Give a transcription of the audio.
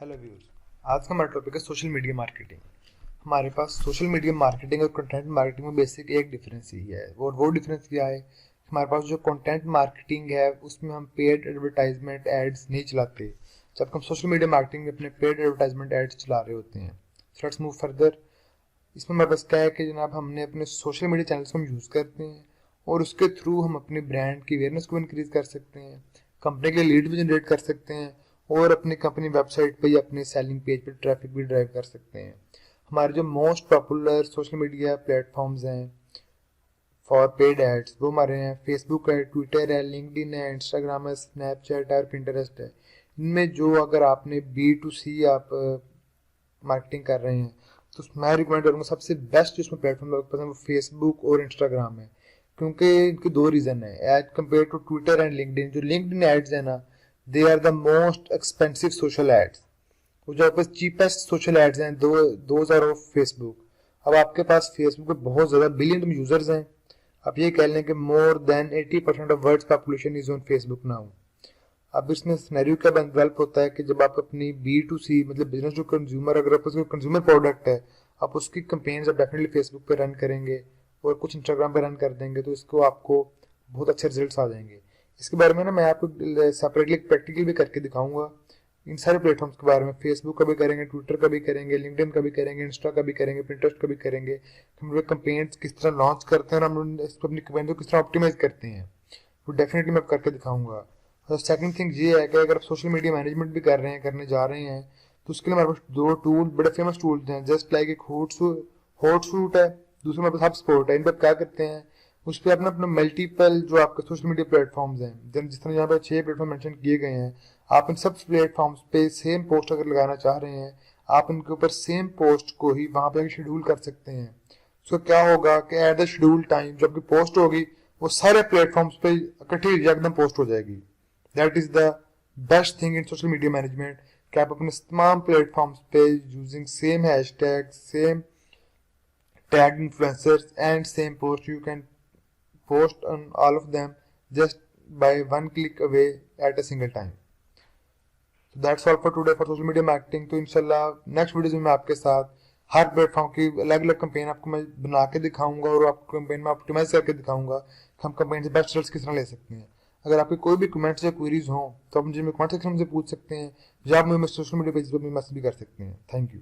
Hello viewers, आज का हमारा टॉपिक है सोशल मीडिया मार्केटिंग। हमारे पास सोशल मीडिया मार्केटिंग और कंटेंट मार्केटिंग में बेसिक एक डिफरेंस ही है और वो डिफरेंस क्या है। हमारे पास जो कंटेंट मार्केटिंग है उसमें हम पेड एडवर्टाइजमेंट एड्स नहीं चलाते, जबकि हम सोशल मीडिया मार्केटिंग में अपने पेड एडवर्टाइजमेंट एड्स चला रहे होते हैं। Let's move further. इसमें हमारे पास क्या है कि जनाब हमने अपने सोशल मीडिया चैनल्स को हम यूज़ करते हैं और उसके थ्रू हम अपने ब्रांड की अवेयरनेस को इंक्रीज कर सकते हैं, कंपनी के लिए लीड भी जनरेट कर सकते हैं और अपनी कंपनी वेबसाइट पे या अपने सेलिंग पेज पे ट्रैफिक भी ड्राइव कर सकते हैं। हमारे जो most popular social media platforms हैं फॉर पेड एड्स वो हमारे हैं फेसबुक है, ट्विटर है, लिंक्डइन है, इंस्टाग्राम है, स्नैपचैट है और पिंटरेस्ट है। इनमें जो अगर आपने B2C आप मार्केटिंग कर रहे हैं तो मैं रिकमेंड करूँगा सबसे बेस्ट जिसमें प्लेटफॉर्म पसंद है वो फेसबुक और इंस्टाग्राम है, क्योंकि इनके दो रीज़न है as compare to Twitter and LinkedIn. जो लिंक्डइन एड्स है ना, they are the most expensive social ads. वो जो आपके चीपेस्ट सोशल एड्स हैं दोज आर ऑफ फेसबुक। अब आपके पास फेसबुक पे बहुत ज़्यादा बिलियन यूजर्स हैं। आप ये कह लें कि more than 80% of world population is on Facebook now. अब इसमें सिनेरियो क्या डेवलप होता है कि जब आप अपनी B2C मतलब बिजनेस जो कंज्यूमर, अगर आपका कंज्यूमर प्रोडक्ट है आप उसकी कंपेन्स आप डेफिनेटली फेसबुक पे रन करेंगे और कुछ इंस्टाग्राम पे रन कर देंगे तो इसको आपको बहुत अच्छे रिजल्ट्स आ जाएंगे। इसके बारे में ना मैं आपको सेपरेटली प्रैक्टिकल भी करके दिखाऊंगा इन सारे प्लेटफॉर्म्स के बारे में। फेसबुक का भी करेंगे, ट्विटर का भी करेंगे, लिंक्डइन का भी करेंगे, इंस्टा का भी करेंगे, पिंटरेस्ट का भी करेंगे। हम लोग कंपेन्स किस तरह लॉन्च करते हैं और हम इसको अपनी कंपेन को किस तरह ऑप्टिमाइज करते हैं वो डेफिनेटली मैं करके दिखाऊंगा। और सेकंड थिंग ये है कि अगर आप सोशल मीडिया मैनेजमेंट भी कर रहे हैं, करने जा रहे हैं, तो उसके लिए हमारे पास दो टूल बड़े फेमस टूल्स हैं। जस्ट लाइक एक हॉटसूट है, दूसरा हमारे पास HubSpot है। इन पर क्या करते हैं, उस पर अपना अपना मल्टीपल जो आपके सोशल मीडिया प्लेटफॉर्म्स हैं, जिस तरह यहाँ पर 6 प्लेटफॉर्म मेंशन किए गए हैं, आप इन सब प्लेटफॉर्म्स पे सेम पोस्ट अगर लगाना चाह रहे हैं आप इनके ऊपर सेम पोस्ट को ही वहां पे शेड्यूल कर सकते हैं। सो क्या होगा कि एट द शेड्यूल टाइम जब पोस्ट होगी वो सारे प्लेटफॉर्म्स पे इकट्ठी एकदम पोस्ट हो जाएगी। That is the best thing in social media management कि आप अपने तमाम प्लेटफॉर्म्स पे using same hashtag, same tag influencers and same post you can post on all of them just by one click away at a single time. So that's all for today for social media marketing. तो इंशाल्लाह next video में मैं आपके साथ हर platform की अलग अलग campaign आपको मैं बना के दिखाऊंगा और आपको कैंपेन में ऑप्टिमाइज करके दिखाऊंगा कि हम कैंपेन से बेस्ट रिजल्ट्स किस तरह ले सकते हैं। अगर आपके कोई भी कमेंट्स या क्वेरीज हों तो आप मुझे कमेंट सेक्शन में पूछ सकते हैं या आप मुझे सोशल मीडिया पेज पर मैसेज भी कर सकते हैं। Thank you.